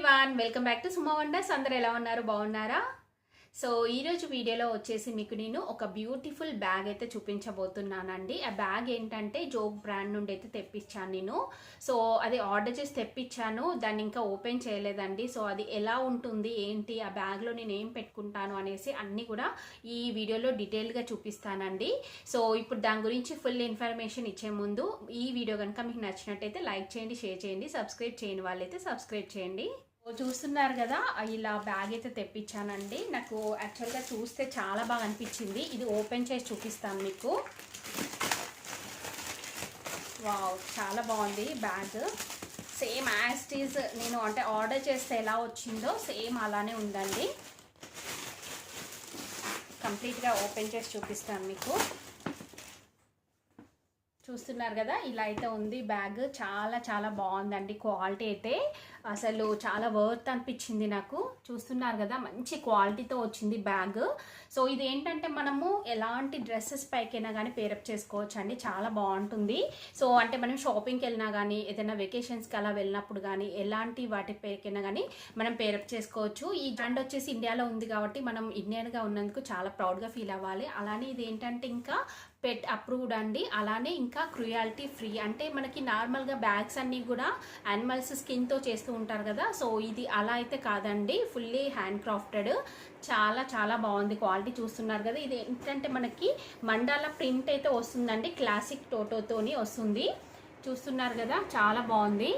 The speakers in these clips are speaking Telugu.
Everyone welcome back to Suma wonders. అందరూ ఎలా ఉన్నారు? బాగున్నారా? సో ఈరోజు వీడియోలో వచ్చేసి మీకు నేను ఒక బ్యూటిఫుల్ బ్యాగ్ అయితే చూపించబోతున్నానండి. ఆ బ్యాగ్ ఏంటంటే జోగ్ బ్రాండ్ నుండి అయితే తెప్పించాను నేను. సో అది ఆర్డర్ చేసి తెప్పించాను, దాన్ని ఇంకా ఓపెన్ చేయలేదండి. సో అది ఎలా ఉంటుంది ఏంటి, ఆ బ్యాగ్లో నేను ఏం పెట్టుకుంటాను అనేసి అన్నీ కూడా ఈ వీడియోలో డీటెయిల్గా చూపిస్తానండి. సో ఇప్పుడు దాని గురించి ఫుల్ ఇన్ఫర్మేషన్ ఇచ్చే ముందు ఈ వీడియో కనుక మీకు నచ్చినట్టయితే లైక్ చేయండి, షేర్ చేయండి, సబ్స్క్రైబ్ చేయని వాళ్ళైతే సబ్స్క్రైబ్ చేయండి. చూస్తున్నారు కదా, ఇలా బ్యాగ్ అయితే తెప్పించానండి. నాకు యాక్చువల్గా చూస్తే చాలా బాగా అనిపించింది. ఇది ఓపెన్ చేసి చూపిస్తాను మీకు. వావ్, చాలా బాగుంది bag. Same as it is నేను అంటే ఆర్డర్ చేస్తే ఎలా వచ్చిందో సేమ్ అలానే ఉందండి. కంప్లీట్గా ఓపెన్ చేసి చూపిస్తాను మీకు. చూస్తున్నారు కదా, ఇలా అయితే ఉంది బ్యాగ్. చాలా చాలా బాగుందండి. క్వాలిటీ అయితే అసలు చాలా వర్త్ అనిపించింది నాకు. చూస్తున్నారు కదా, మంచి క్వాలిటీతో వచ్చింది బ్యాగ్. సో ఇది ఏంటంటే మనము ఎలాంటి డ్రెస్సెస్ పైకైనా కానీ పేరప్ చేసుకోవచ్చు అండి. చాలా బాగుంటుంది. సో అంటే మనం షాపింగ్కి వెళ్ళినా కానీ, ఏదైనా వెకేషన్స్కి అలా వెళ్ళినప్పుడు కానీ, ఎలాంటి వాటి పైకైనా కానీ మనం పేరప్ చేసుకోవచ్చు. ఈ బ్రాండ్ వచ్చేసి ఇండియాలో ఉంది కాబట్టి మనం ఇండియన్గా ఉన్నందుకు చాలా ప్రౌడ్గా ఫీల్ అవ్వాలి. అలానే ఇది ఏంటంటే ఇంకా పెట్ అప్రూవ్డ్ అండి. అలానే ఇంకా క్రుయాలిటీ ఫ్రీ. అంటే మనకి నార్మల్గా బ్యాగ్స్ అన్నీ కూడా యానిమల్స్ స్కిన్తో చేస్తూ ఉంటారు కదా. సో ఇది అలా అయితే కాదండి, ఫుల్లీ హ్యాండ్ క్రాఫ్టెడ్. చాలా చాలా బాగుంది క్వాలిటీ. చూస్తున్నారు కదా, ఇది ఏంటంటే మనకి మండాల ప్రింట్ అయితే వస్తుందండి. క్లాసిక్ టోటోతోని వస్తుంది. చూస్తున్నారు కదా, చాలా బాగుంది.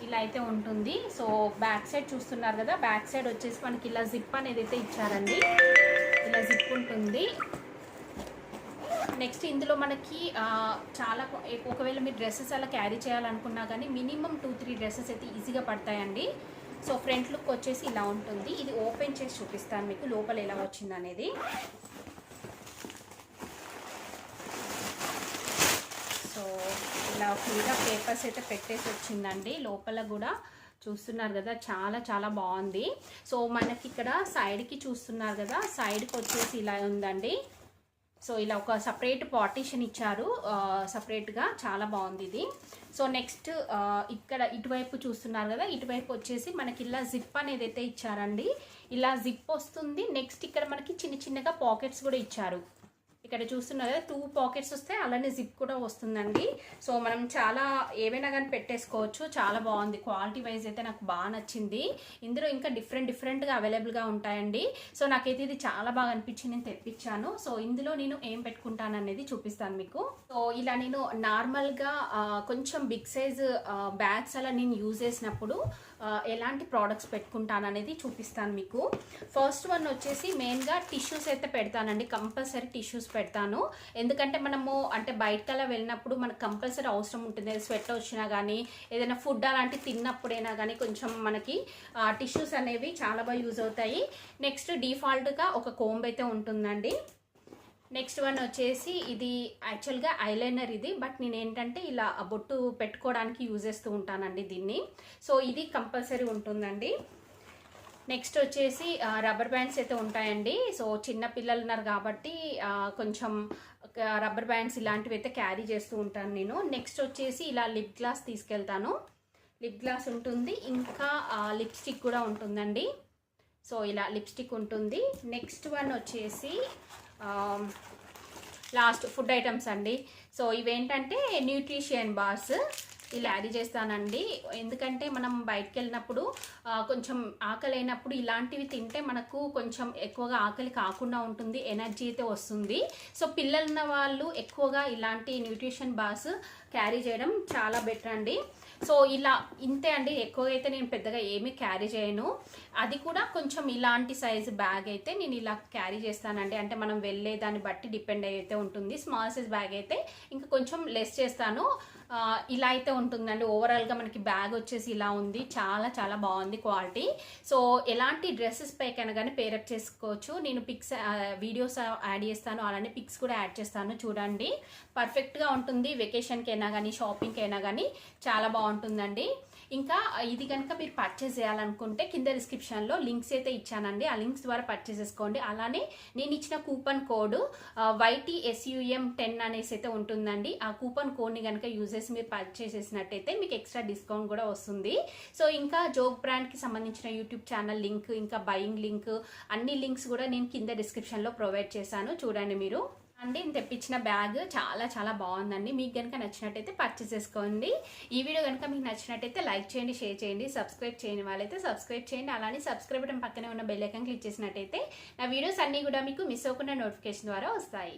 ఇలా అయితే ఉంటుంది. సో బ్యాక్ సైడ్ చూస్తున్నారు కదా, బ్యాక్ సైడ్ వచ్చేసి మనకి ఇలా జిప్ అనేది అయితే ఇచ్చారండి. ఇలా జిప్ ఉంటుంది. నెక్స్ట్ ఇందులో మనకి చాలా, ఒకవేళ మీరు డ్రెస్సెస్ అలా క్యారీ చేయాలనుకున్నా కానీ మినిమం 2-3 డ్రెస్సెస్ అయితే ఈజీగా పడతాయండి. సో ఫ్రంట్ లుక్ వచ్చేసి ఇలా ఉంటుంది. ఇది ఓపెన్ చేసి చూపిస్తాను మీకు లోపల ఎలా వచ్చింది అనేది. సో ఇలా ఫుల్గా పేపర్స్ అయితే పెట్టేసి వచ్చిందండి. లోపల కూడా చూస్తున్నారు కదా, చాలా చాలా బాగుంది. సో మనకి ఇక్కడ సైడ్కి చూస్తున్నారు కదా, సైడ్కి వచ్చేసి ఇలా ఉందండి. సో ఇలా ఒక సపరేట్ పార్టీషన్ ఇచ్చారు సపరేట్గా. చాలా బాగుంది ఇది. సో నెక్స్ట్ ఇక్కడ ఇటువైపు చూస్తున్నారు కదా, ఇటువైపు వచ్చేసి మనకి ఇలా జిప్ అనేది అయితే ఇచ్చారండి. ఇలా జిప్ వస్తుంది. నెక్స్ట్ ఇక్కడ మనకి చిన్న చిన్నగా పాకెట్స్ కూడా ఇచ్చారు. ఇక్కడ చూస్తున్నారు కదా, 2 పాకెట్స్ వస్తాయి, అలానే జిప్ కూడా వస్తుందండి. సో మనం చాలా ఏవైనా కానీ పెట్టేసుకోవచ్చు. చాలా బాగుంది. క్వాలిటీ వైజ్ అయితే నాకు బాగా నచ్చింది. ఇందులో ఇంకా డిఫరెంట్గా అవైలబుల్గా ఉంటాయండి. సో నాకైతే ఇది చాలా బాగా అనిపించి నేను తెప్పించాను. సో ఇందులో నేను ఏం పెట్టుకుంటాను అనేది చూపిస్తాను మీకు. సో ఇలా నేను నార్మల్గా కొంచెం బిగ్ సైజ్ బ్యాగ్స్ అలా నేను యూజ్ చేసినప్పుడు ఎలాంటి ప్రోడక్ట్స్ పెట్టుకుంటాను అనేది చూపిస్తాను మీకు. ఫస్ట్ వన్ వచ్చేసి మెయిన్గా టిష్యూస్ అయితే పెడతానండి. కంపల్సరీ టిష్యూస్ పెడతాను. ఎందుకంటే మనము అంటే బయటకలా వెళ్ళినప్పుడు మనకు కంపల్సరీ అవసరం ఉంటుంది. స్వెట్ వచ్చినా కానీ, ఏదైనా ఫుడ్ అలాంటివి తిన్నప్పుడైనా కానీ కొంచెం మనకి టిష్యూస్ అనేవి చాలా బాగా యూజ్ అవుతాయి. నెక్స్ట్ డిఫాల్ట్గా ఒక కోంబ్ అయితే ఉంటుందండి. నెక్స్ట్ వన్ వచ్చేసి ఇది యాక్చువల్గా ఐలైనర్ ఇది, బట్ నేను ఏంటంటే ఇలా బొట్టు పెట్టుకోవడానికి యూజ్ చేస్తూ ఉంటానండి దీన్ని. సో ఇది కంపల్సరీ ఉంటుందండి. నెక్స్ట్ వచ్చేసి రబ్బర్ బ్యాండ్స్ అయితే ఉంటాయండి. సో చిన్న పిల్లలు ఉన్నారు కాబట్టి కొంచెం రబ్బర్ బ్యాండ్స్ ఇలాంటివి అయితే క్యారీ చేస్తూ ఉంటాను నేను. నెక్స్ట్ వచ్చేసి ఇలా లిప్ గ్లాస్ తీసుకెళ్తాను. లిప్ గ్లాస్ ఉంటుంది, ఇంకా లిప్స్టిక్ కూడా ఉంటుందండి. సో ఇలా లిప్స్టిక్ ఉంటుంది. నెక్స్ట్ వన్ వచ్చేసి లాస్ట్ ఫుడ్ ఐటమ్స్ అండి. సో ఇవేంటంటే న్యూట్రిషన్ బార్స్ ఇలా యాడ్ చేస్తానండి. ఎందుకంటే మనం బయటకు వెళ్ళినప్పుడు కొంచెం ఆకలి అయినప్పుడు ఇలాంటివి తింటే మనకు కొంచెం ఎక్కువగా ఆకలి కాకుండా ఉంటుంది, ఎనర్జీ అయితే వస్తుంది. సో పిల్లలు ఉన్న వాళ్ళు ఎక్కువగా ఇలాంటి న్యూట్రిషన్ బార్స్ క్యారీ చేయడం చాలా బెటర్ అండి. సో ఇలా ఇంతే అండి, ఎక్కువగా అయితే నేను పెద్దగా ఏమీ క్యారీ చేయను. అది కూడా కొంచెం ఇలాంటి సైజు బ్యాగ్ అయితే నేను ఇలా క్యారీ చేస్తానండి. అంటే మనం వెళ్ళే దాన్ని బట్టి డిపెండ్ అయితే ఉంటుంది. స్మాల్ సైజ్ బ్యాగ్ అయితే ఇంకా కొంచెం లెస్ చేస్తాను. ఇలా అయితే ఉంటుందండి. ఓవరాల్గా మనకి బ్యాగ్ వచ్చేసి ఇలా ఉంది. చాలా చాలా బాగుంది క్వాలిటీ. సో ఎలాంటి డ్రెస్సెస్ పైకైనా కానీ పేరప్ చేసుకోవచ్చు. నేను పిక్స్ వీడియోస్ యాడ్ చేస్తాను, అలానే పిక్స్ కూడా యాడ్ చేస్తాను. చూడండి, పర్ఫెక్ట్గా ఉంటుంది. వెకేషన్కి అయినా కానీ, షాపింగ్కి అయినా కానీ చాలా బాగుంటుందండి. ఇంకా ఇది కనుక మీరు పర్చేస్ చేయాలనుకుంటే కింద డిస్క్రిప్షన్లో లింక్స్ అయితే ఇచ్చానండి, ఆ లింక్స్ ద్వారా పర్చేస్ చేసుకోండి. అలానే నేను ఇచ్చిన కూపన్ కోడ్ YTSUM10 అనేసి అయితే ఉంటుందండి. ఆ కూపన్ కోడ్ని కనుక యూజ్ చేసి మీరు పర్చేస్ చేసినట్టయితే మీకు ఎక్స్ట్రా డిస్కౌంట్ కూడా వస్తుంది. సో ఇంకా జోగ్ బ్రాండ్కి సంబంధించిన యూట్యూబ్ ఛానల్ లింక్, ఇంకా బయింగ్ లింక్, అన్ని లింక్స్ కూడా నేను కింద డిస్క్రిప్షన్లో ప్రొవైడ్ చేశాను, చూడండి మీరు. అండి నేను తెప్పించిన బ్యాగ్ చాలా చాలా బాగుందండి. మీకు కనుక నచ్చినట్టయితే పర్చేస్ చేసుకోండి. ఈ వీడియో కనుక మీకు నచ్చినట్టయితే లైక్ చేయండి, షేర్ చేయండి, సబ్స్క్రైబ్ చేయని వాళ్ళైతే సబ్స్క్రైబ్ చేయండి. అలానే సబ్స్క్రైబ్ బటన్ పక్కనే ఉన్న బెల్ ఐకాన్ క్లిక్ చేసినట్టయితే నా వీడియోస్ అన్నీ కూడా మీకు మిస్ అవ్వకుండా నోటిఫికేషన్ ద్వారా వస్తాయి.